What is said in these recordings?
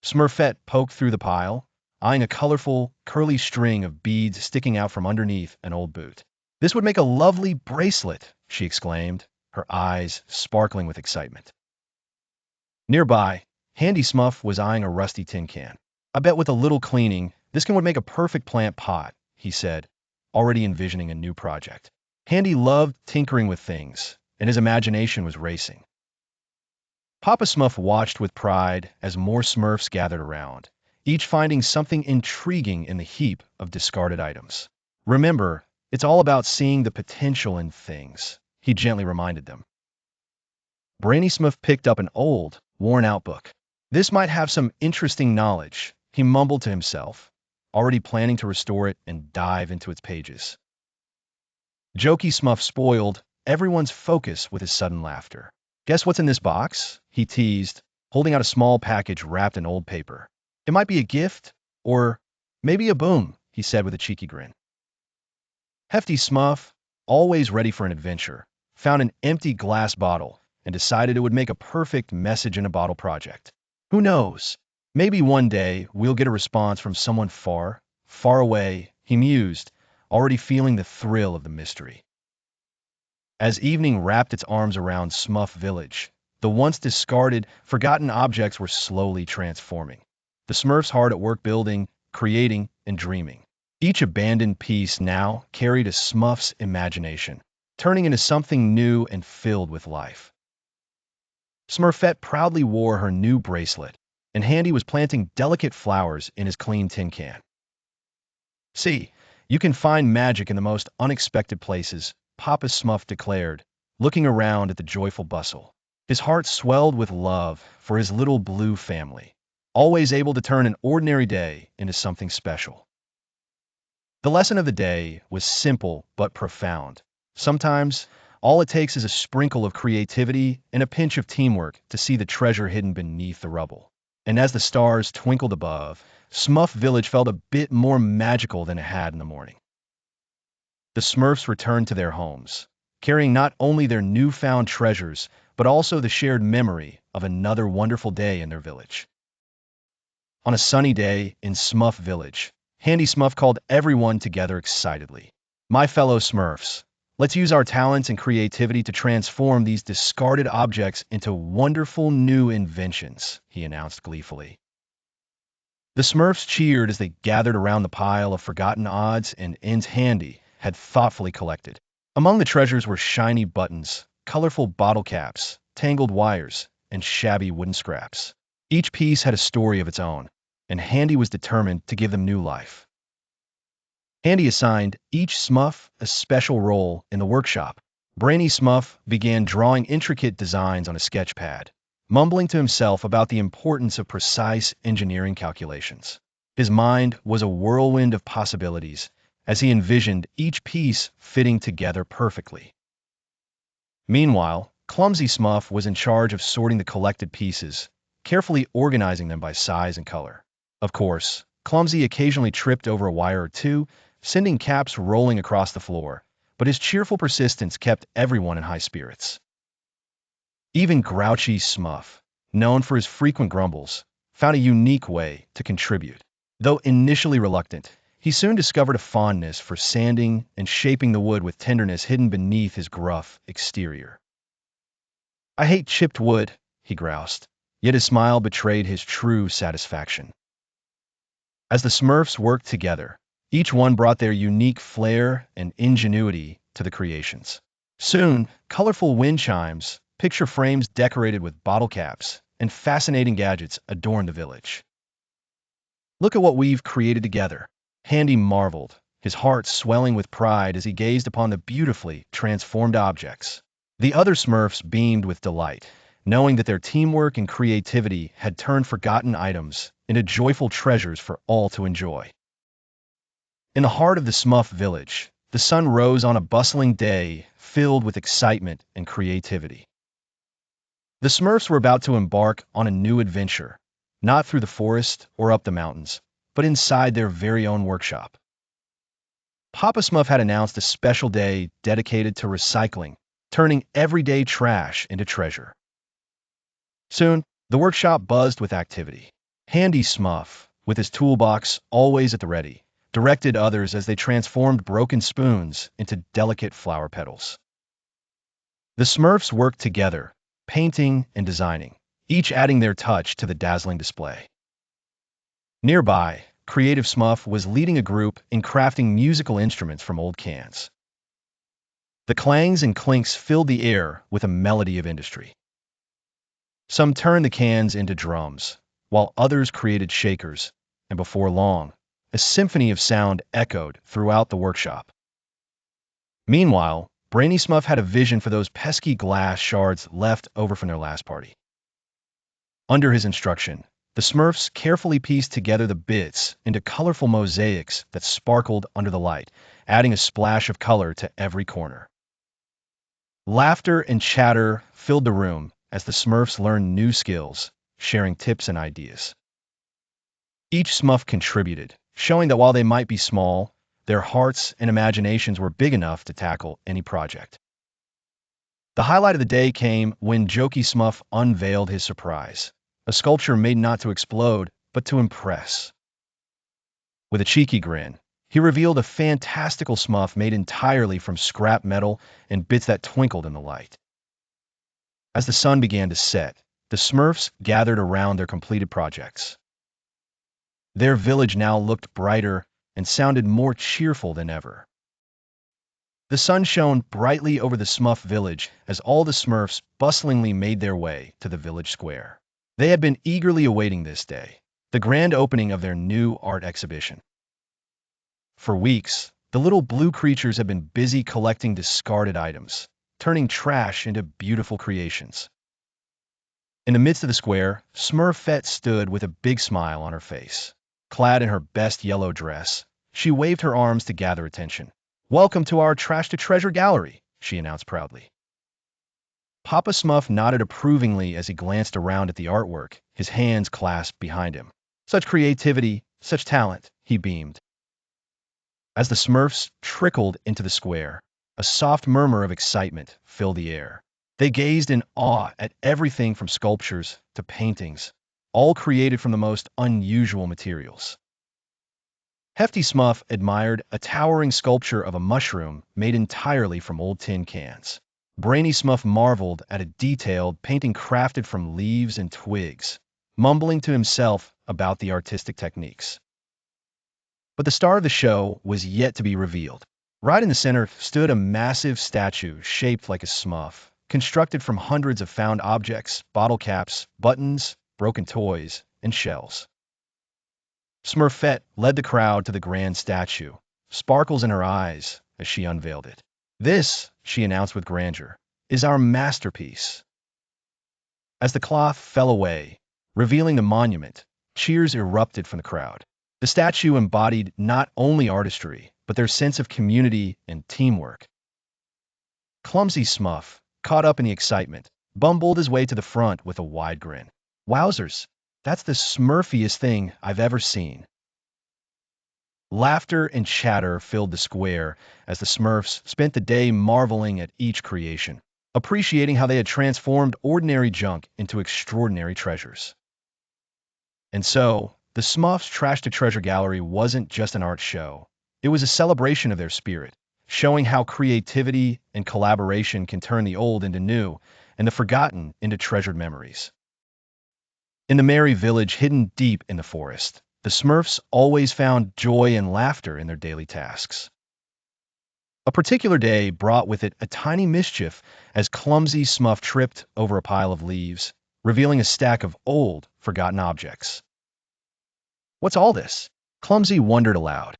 Smurfette poked through the pile, eyeing a colorful, curly string of beads sticking out from underneath an old boot. "This would make a lovely bracelet," she exclaimed, her eyes sparkling with excitement. Nearby, Handy Smurf was eyeing a rusty tin can. "I bet with a little cleaning, this can would make a perfect plant pot," he said, already envisioning a new project. Handy loved tinkering with things, and his imagination was racing. Papa Smurf watched with pride as more Smurfs gathered around, each finding something intriguing in the heap of discarded items. "Remember, it's all about seeing the potential in things," he gently reminded them. Brainy Smurf picked up an old, worn-out book. "This might have some interesting knowledge," he mumbled to himself, already planning to restore it and dive into its pages. Jokey Smurf spoiled everyone's focus with his sudden laughter. "Guess what's in this box?" he teased, holding out a small package wrapped in old paper. "It might be a gift, or maybe a boom," he said with a cheeky grin. Hefty Smurf, always ready for an adventure, found an empty glass bottle and decided it would make a perfect message in a bottle project. Who knows? Maybe one day we'll get a response from someone far, far away, he mused, already feeling the thrill of the mystery. As evening wrapped its arms around Smurf Village, the once discarded, forgotten objects were slowly transforming. The Smurfs hard at work building, creating, and dreaming. Each abandoned piece now carried a Smurf's imagination, turning into something new and filled with life. Smurfette proudly wore her new bracelet, and Handy was planting delicate flowers in his clean tin can. "See, you can find magic in the most unexpected places," Papa Smurf declared, looking around at the joyful bustle. His heart swelled with love for his little blue family, always able to turn an ordinary day into something special. The lesson of the day was simple but profound. Sometimes, all it takes is a sprinkle of creativity and a pinch of teamwork to see the treasure hidden beneath the rubble. And as the stars twinkled above, Smurf Village felt a bit more magical than it had in the morning. The Smurfs returned to their homes, carrying not only their newfound treasures, but also the shared memory of another wonderful day in their village. On a sunny day in Smurf Village, Handy Smurf called everyone together excitedly. "My fellow Smurfs, let's use our talents and creativity to transform these discarded objects into wonderful new inventions," he announced gleefully. The Smurfs cheered as they gathered around the pile of forgotten odds and ends Handy had thoughtfully collected. Among the treasures were shiny buttons, colorful bottle caps, tangled wires, and shabby wooden scraps. Each piece had a story of its own, and Handy was determined to give them new life. Handy assigned each Smurf a special role in the workshop. Brainy Smurf began drawing intricate designs on a sketch pad, mumbling to himself about the importance of precise engineering calculations. His mind was a whirlwind of possibilities as he envisioned each piece fitting together perfectly. Meanwhile, Clumsy Smurf was in charge of sorting the collected pieces, carefully organizing them by size and color. Of course, Clumsy occasionally tripped over a wire or two, sending caps rolling across the floor, but his cheerful persistence kept everyone in high spirits. Even Grouchy Smurf, known for his frequent grumbles, found a unique way to contribute. Though initially reluctant, he soon discovered a fondness for sanding and shaping the wood with tenderness hidden beneath his gruff exterior. "I hate chipped wood," he groused, yet his smile betrayed his true satisfaction. As the Smurfs worked together, each one brought their unique flair and ingenuity to the creations. Soon, colorful wind chimes, picture frames decorated with bottle caps, and fascinating gadgets adorned the village. "Look at what we've created together," Handy marveled, his heart swelling with pride as he gazed upon the beautifully transformed objects. The other Smurfs beamed with delight, knowing that their teamwork and creativity had turned forgotten items into joyful treasures for all to enjoy. In the heart of the Smurf Village, the sun rose on a bustling day filled with excitement and creativity. The Smurfs were about to embark on a new adventure, not through the forest or up the mountains, but inside their very own workshop. Papa Smurf had announced a special day dedicated to recycling, turning everyday trash into treasure. Soon, the workshop buzzed with activity. Handy Smurf, with his toolbox always at the ready, directed others as they transformed broken spoons into delicate flower petals. The Smurfs worked together, painting and designing, each adding their touch to the dazzling display. Nearby, Creative Smurf was leading a group in crafting musical instruments from old cans. The clangs and clinks filled the air with a melody of industry. Some turned the cans into drums, while others created shakers, and before long, a symphony of sound echoed throughout the workshop. Meanwhile, Brainy Smurf had a vision for those pesky glass shards left over from their last party. Under his instruction, the Smurfs carefully pieced together the bits into colorful mosaics that sparkled under the light, adding a splash of color to every corner. Laughter and chatter filled the room as the Smurfs learned new skills, sharing tips and ideas. Each Smurf contributed, showing that while they might be small, their hearts and imaginations were big enough to tackle any project. The highlight of the day came when Jokey Smurf unveiled his surprise, a sculpture made not to explode, but to impress. With a cheeky grin, he revealed a fantastical Smurf made entirely from scrap metal and bits that twinkled in the light. As the sun began to set, the Smurfs gathered around their completed projects. Their village now looked brighter and sounded more cheerful than ever. The sun shone brightly over the Smurf Village as all the Smurfs bustlingly made their way to the village square. They had been eagerly awaiting this day, the grand opening of their new art exhibition. For weeks, the little blue creatures had been busy collecting discarded items, turning trash into beautiful creations. In the midst of the square, Smurfette stood with a big smile on her face. Clad in her best yellow dress, she waved her arms to gather attention. "Welcome to our Trash to Treasure gallery," she announced proudly. Papa Smurf nodded approvingly as he glanced around at the artwork, his hands clasped behind him. "Such creativity, such talent," he beamed. As the Smurfs trickled into the square, a soft murmur of excitement filled the air. They gazed in awe at everything from sculptures to paintings, all created from the most unusual materials. Hefty Smurf admired a towering sculpture of a mushroom made entirely from old tin cans. Brainy Smurf marveled at a detailed painting crafted from leaves and twigs, mumbling to himself about the artistic techniques. But the star of the show was yet to be revealed. Right in the center stood a massive statue shaped like a Smurf, constructed from hundreds of found objects, bottle caps, buttons, broken toys, and shells. Smurfette led the crowd to the grand statue, sparkles in her eyes as she unveiled it. "This," she announced with grandeur, "is our masterpiece." As the cloth fell away, revealing the monument, cheers erupted from the crowd. The statue embodied not only artistry, but their sense of community and teamwork. Clumsy Smurf, caught up in the excitement, bumbled his way to the front with a wide grin. "Wowzers, that's the Smurfiest thing I've ever seen." Laughter and chatter filled the square as the Smurfs spent the day marveling at each creation, appreciating how they had transformed ordinary junk into extraordinary treasures. And so, the Smurfs Trash to Treasure Gallery wasn't just an art show. It was a celebration of their spirit, showing how creativity and collaboration can turn the old into new and the forgotten into treasured memories. In the merry village hidden deep in the forest, the Smurfs always found joy and laughter in their daily tasks. A particular day brought with it a tiny mischief as clumsy Smurf tripped over a pile of leaves, revealing a stack of old, forgotten objects. "What's all this?" Clumsy wondered aloud.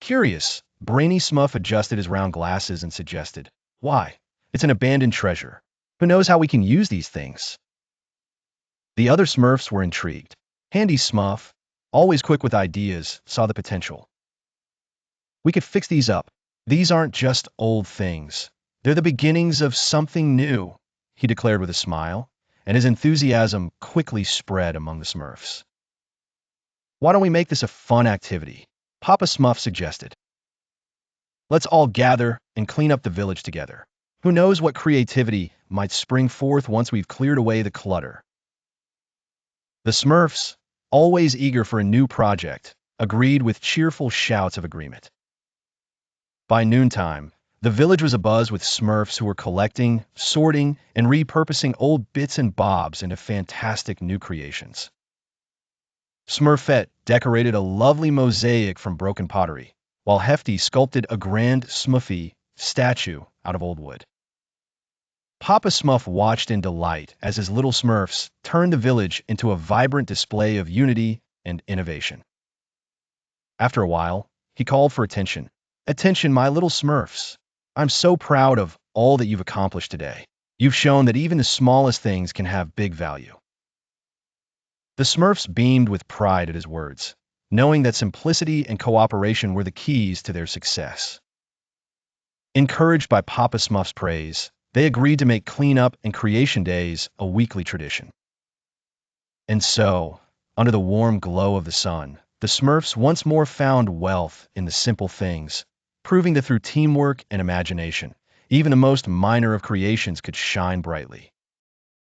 Curious, Brainy Smurf adjusted his round glasses and suggested, "Why, it's an abandoned treasure. Who knows how we can use these things?" The other Smurfs were intrigued. Handy Smurf, always quick with ideas, saw the potential. "We could fix these up. These aren't just old things. They're the beginnings of something new," he declared with a smile, and his enthusiasm quickly spread among the Smurfs. "Why don't we make this a fun activity?" Papa Smurf suggested. "Let's all gather and clean up the village together. Who knows what creativity might spring forth once we've cleared away the clutter." The Smurfs, always eager for a new project, agreed with cheerful shouts of agreement. By noontime, the village was abuzz with Smurfs who were collecting, sorting, and repurposing old bits and bobs into fantastic new creations. Smurfette decorated a lovely mosaic from broken pottery, while Hefty sculpted a grand Smurfy statue out of old wood. Papa Smurf watched in delight as his little Smurfs turned the village into a vibrant display of unity and innovation. After a while, he called for attention. Attention, my little Smurfs. I'm so proud of all that you've accomplished today. You've shown that even the smallest things can have big value. The Smurfs beamed with pride at his words, knowing that simplicity and cooperation were the keys to their success. Encouraged by Papa Smurf's praise, they agreed to make cleanup and creation days a weekly tradition. And so, under the warm glow of the sun, the Smurfs once more found wealth in the simple things, proving that through teamwork and imagination, even the most minor of creations could shine brightly.